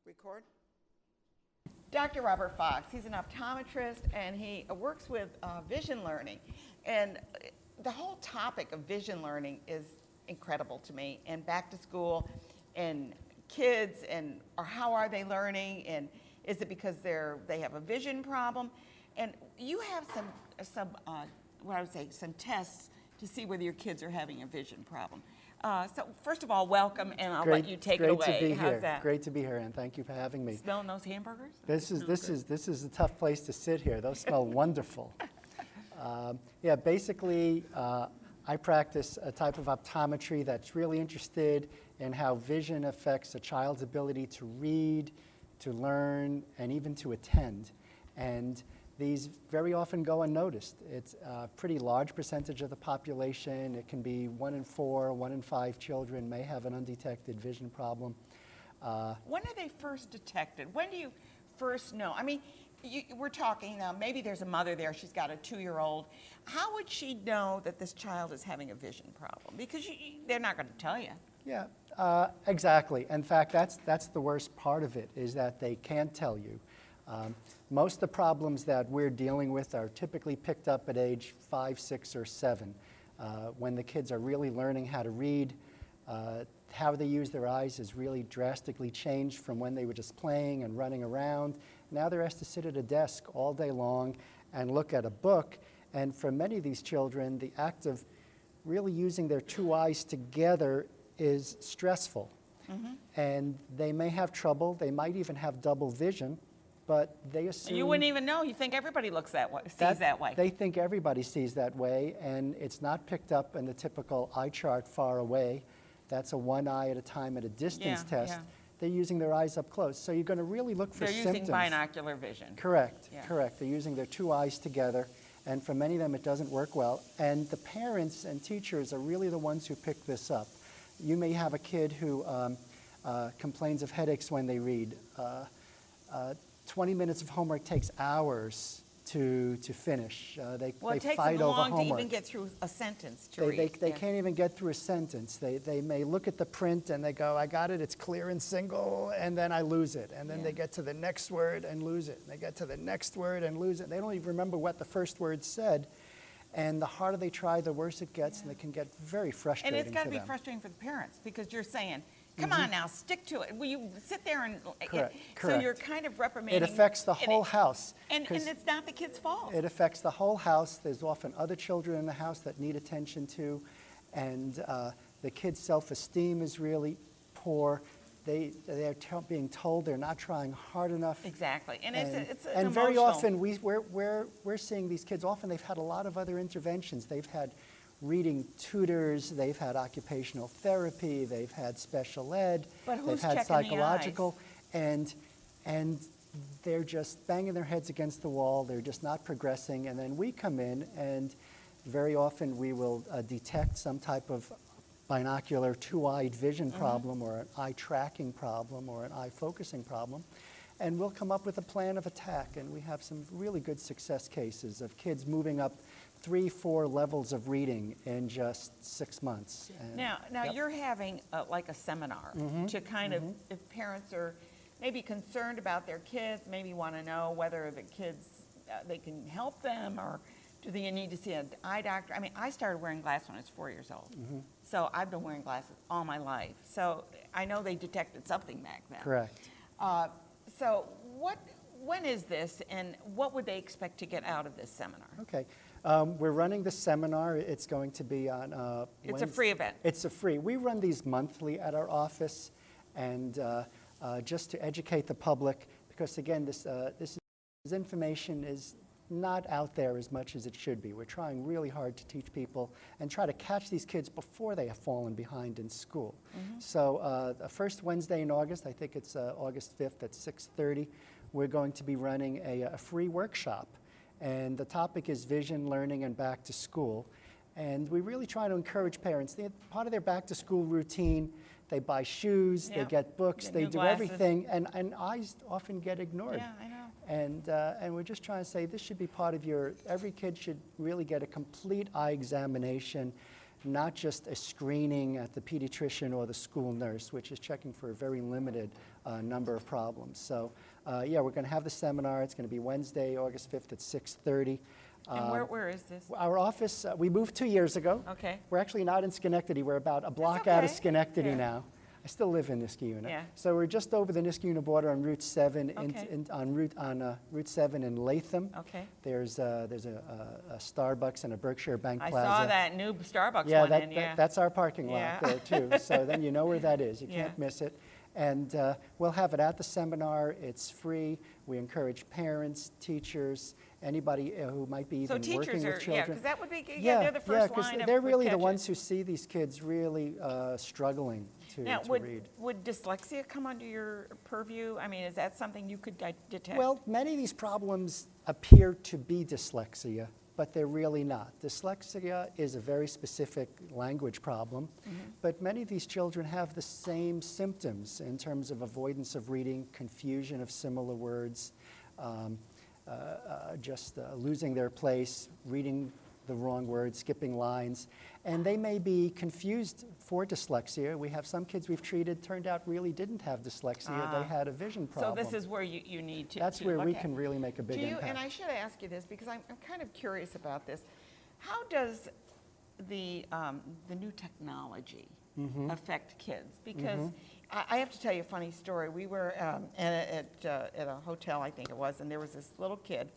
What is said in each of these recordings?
Record. Dr. Robert Fox, he's an optometrist and he works with vision learning. And the whole topic of vision learning is incredible to me, and back to school and kids, and or how are they learning, and is it because they have a vision problem? And you have some what I would say, some tests to see whether your kids are having a vision problem. So first of all, welcome, and I'll let you take it away. Great to be How's here. that? Great to be here, and thank you for having me. Smelling those hamburgers? This is a tough place to sit here. Those smell wonderful. Yeah, basically, I practice a type of optometry that's really interested in how vision affects a child's ability to read, to learn, and even to attend. And these very often go unnoticed. It's a pretty large percentage of the population. It can be 1 in 4, 1 in 5 children may have an undetected vision problem. When are they first detected? When do you first know? I mean, we're talking now, maybe there's a mother there, she's got a 2-year-old. How would she know that this child is having a vision problem? Because they're not going to tell you. Yeah, exactly. In fact, that's the worst part of it, is that they can't tell you. Most of the problems that we're dealing with are typically picked up at age 5, 6, or 7, when the kids are really learning how to read. How they use their eyes has really drastically changed from when they were just playing and running around. Now they're asked to sit at a desk all day long and look at a book. And for many of these children, the act of really using their 2 eyes together is stressful. Mm-hmm. And they may have trouble. They might even have double vision. But they assume... You wouldn't even know. You think everybody looks that way, sees that way. They think everybody sees that way, and it's not picked up in the typical eye chart far away. That's a 1 eye at a time at a distance test. Yeah. They're using their eyes up close. So you're going to really look for symptoms. They're using binocular vision. Correct, correct. They're using their 2 eyes together, and for many of them it doesn't work well. And the parents and teachers are really the ones who pick this up. You may have a kid who complains of headaches when they read. 20 minutes of homework takes hours to finish. They fight over homework. To even get through a sentence to read. They can't even get through a sentence. They may look at the print and they go, I got it, it's clear and single, and then I lose it. And then they get to the next word and lose it. And they get to the next word and lose it. They don't even remember what the first word said. And the harder they try, the worse it gets, and it can get very frustrating. And it's got to be frustrating for the parents, because you're saying, come on now, stick to it. Will you sit there and... Correct. So you're kind of reprimanding... It affects the whole house. And it's not the kid's fault. It affects the whole house. There's often other children in the house that need attention to, and the kid's self-esteem is really poor. They're being told they're not trying hard enough. Exactly, and it's and very often we're seeing these kids. Often they've had a lot of other interventions. They've had reading tutors, they've had occupational therapy, they've had special ed, they've had psychological, and they're just banging their heads against the wall. They're just not progressing, and then we come in, and very often we will detect some type of binocular 2-eyed vision problem, or an eye tracking problem, or an eye focusing problem, and we'll come up with a plan of attack. And we have some really good success cases of kids moving up 3, 4 levels of reading in just 6 months. And now you're having like a seminar to kind of, if parents are maybe concerned about their kids, maybe want to know whether the kids, they can help them, or do they need to see an eye doctor? I mean, I started wearing glasses when I was 4 years old. So I've been wearing glasses all my life. So I know they detected something back then. Correct. So when is this, and what would they expect to get out of this seminar? Okay. We're running the seminar. It's going to be on It's Wednesday. a free event. It's a free. We run these monthly at our office, and just to educate the public, because again, this information is not out there as much as it should be. We're trying really hard to teach people and try to catch these kids before they have fallen behind in school. So the first Wednesday in August, I think it's August 5th at 6:30, we're going to be running a free workshop. And the topic is vision, learning, and back to school. And we really try to encourage parents. Part of their back to school routine, they buy shoes, they get books, they do everything, and eyes often get ignored. Yeah, I know. And we're just trying to say this should be part of every kid should really get a complete eye examination. not just a screening at the pediatrician or the school nurse, which is checking for a very limited number of problems. So yeah, we're going to have the seminar. It's going to be Wednesday, August 5th at 6:30. And where is this? Our office, we moved 2 years ago. Okay. We're actually not in Schenectady. We're about a block out of okay. Schenectady Yeah. now. I still live in Niskayuna. Yeah. So we're just over the Niskayuna border on Route 7, Okay. on Route 7 in Latham. Okay. There's a Starbucks and a Berkshire Bank I Plaza. saw that new Starbucks Yeah, one in, yeah. that's our parking lot Yeah. there too. So then you know where that is. You Yeah. can't miss it. And we'll have it at the seminar. It's free. We encourage parents, teachers, anybody who might be So even working teachers with are, children. because that would be, they're the first line of they're really the catch it. ones who see these kids really struggling Now, to read. would dyslexia come under your purview? I mean, is that something you could detect? Well, many of these problems appear to be dyslexia, but they're really not. Dyslexia is a very specific language problem, but many of these children have the same symptoms in terms of avoidance of reading, confusion of similar words, just losing their place, reading the wrong words, skipping lines, and they may be confused for dyslexia. We have some kids we've treated, turned out really didn't have dyslexia, they had a vision problem. So this is where you need to That's where we can really make a big impact. And I should ask you this because I'm kind of curious about this. How does the new technology affect kids? Because I have to tell you a funny story. We were at a hotel, I think it was, and there was this little kid,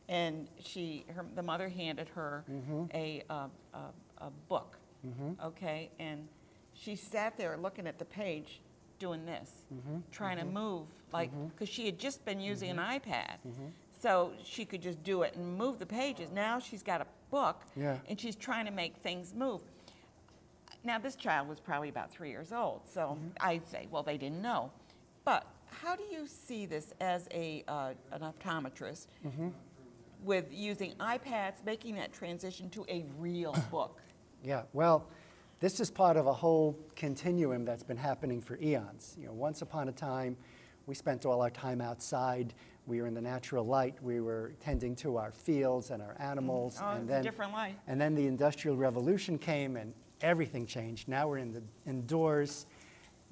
and the mother handed her a book, okay, and she sat there looking at the page, doing this, trying to move, like, because she had just been using an iPad, so she could just do it and move the pages. Now she's got a book, and she's trying to make things move. Now this child was probably about 3 years old, so I'd say, well, they didn't know. But how do you see this as an optometrist with using iPads, making that transition to a real book? Yeah, well, this is part of a whole continuum that's been happening for eons. You know, once upon a time, we spent all our time outside. We were in the natural light. We were tending to our fields and our animals. Oh, it's a different life. And then the Industrial Revolution came and everything changed. Now we're indoors.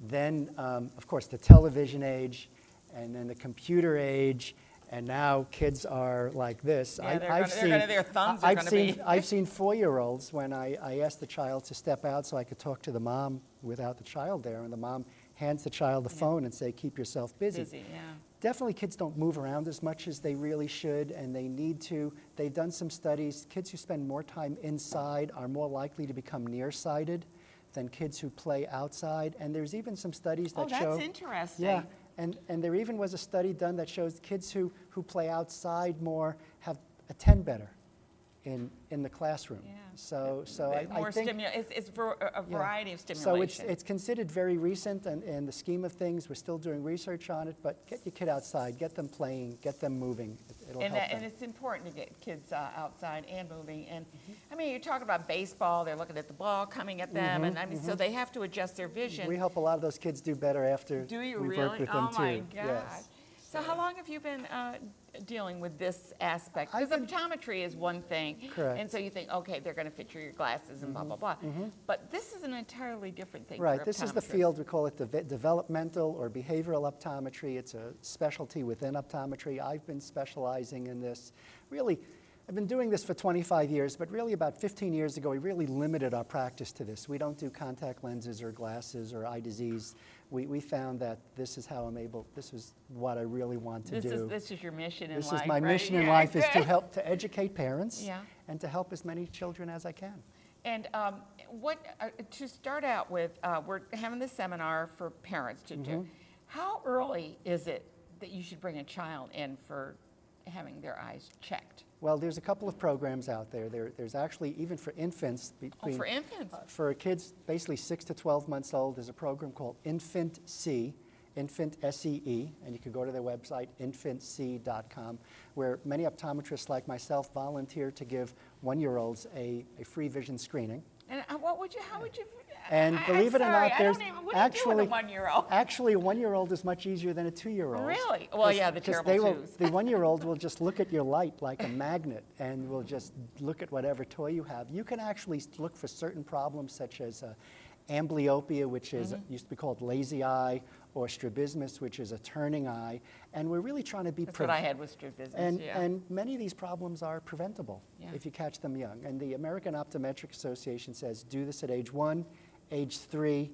Then, of course, the television age, and then the computer age, and now kids are like this. Yeah, their thumbs are going to be. I've seen 4-year-olds when I asked the child to step out so I could talk to the mom without the child there, and the mom hands the child the phone and say, keep yourself busy. Definitely kids don't move around as much as they really should, and they need to. They've done some studies. Kids who spend more time inside are more likely to become nearsighted than kids who play outside. And there's even some studies that show. Oh, that's interesting. Yeah, and there even was a study done that shows kids who play outside more have attend better in the classroom. Yeah. So more I think it's a variety of stimulation. So it's considered very recent, and in the scheme of things, we're still doing research on it. But get your kid outside, get them playing, get them moving. It'll help them. And it's important to get kids outside and moving. And I mean, you talk about baseball; they're looking at the ball coming at them, and I mean, so they have to adjust their vision. We help a lot of those kids do better after we've worked really? with them Oh my too. gosh! Yes. So how long have you been dealing with this aspect? Because optometry is one thing, Correct. and so you think, okay, they're going to fit your glasses and blah blah blah. But this is an entirely different thing. Right. For This is the optometrists. field we call it developmental or behavioral optometry. It's a specialty within optometry. I've been specializing in this. Really, I've been doing this for 25 years, but really about 15 years ago, we really limited our practice to this. We don't do contact lenses or glasses or eye disease. We found that this is how this is what I really want to do. This is your mission in life, This is my right? mission in life, is to help to educate parents and to help as many children as I can. And to start out with, we're having this seminar for parents to do. How early is it that you should bring a child in for having their eyes checked? Well, there's a couple of programs out there. There's actually, even for infants. For infants? For kids basically 6 to 12 months old, there's a program called Infant C, Infant SEE, and you can go to their website, infantc.com, where many optometrists like myself volunteer to give 1-year-olds a free vision screening. And how would you And believe it or sorry, not, I there's don't even, what do you do with a one-year-old? actually a 1-year-old is much easier than a 2-year-old. Really? Well, yeah, the terrible twos. The 1-year-old will just look at your light like a magnet and will just look at whatever toy you have. You can actually look for certain problems such as amblyopia, which is used to be called lazy eye, or strabismus, which is a turning eye. And we're really trying to be That's what I had with strabismus, yeah. and many of these problems are preventable Yeah. if you catch them young. And the American Optometric Association says do this at age 1, age 3,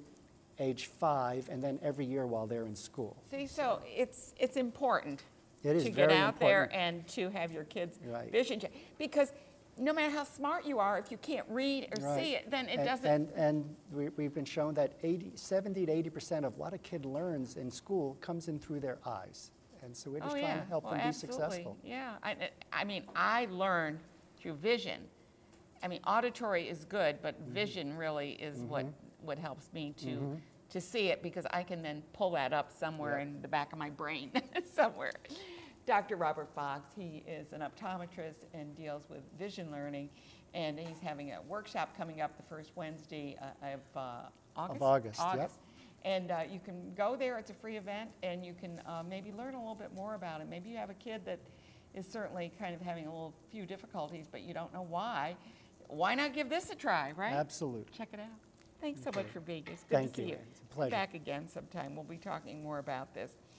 age 5, and then every year while they're in school. See, so it's important It is to get very out there important. and to have your kids' Right. vision checked. Because no matter how smart you are, if you can't read or Right. see it, then it And- doesn't. And we've been shown that 70 to 80% of what a kid learns in school comes in through their eyes. And so we're just trying to help them be absolutely. successful. Yeah, I mean, I learn through vision. I mean, auditory is good, but vision really is what helps me to see it, because I can then pull that up somewhere Yep. in the back of my brain somewhere. Dr. Robert Fox, he is an optometrist and deals with vision learning, and he's having a workshop coming up the first Wednesday of August. Of August, yep. And you can go there, it's a free event, and you can maybe learn a little bit more about it. Maybe you have a kid that is certainly kind of having a few difficulties, but you don't know why. Why not give this a try, right? Absolutely. Check it out. Thanks so much for being here. It's good Thank to see you. you. It's a pleasure. Back again sometime. We'll be talking more about this.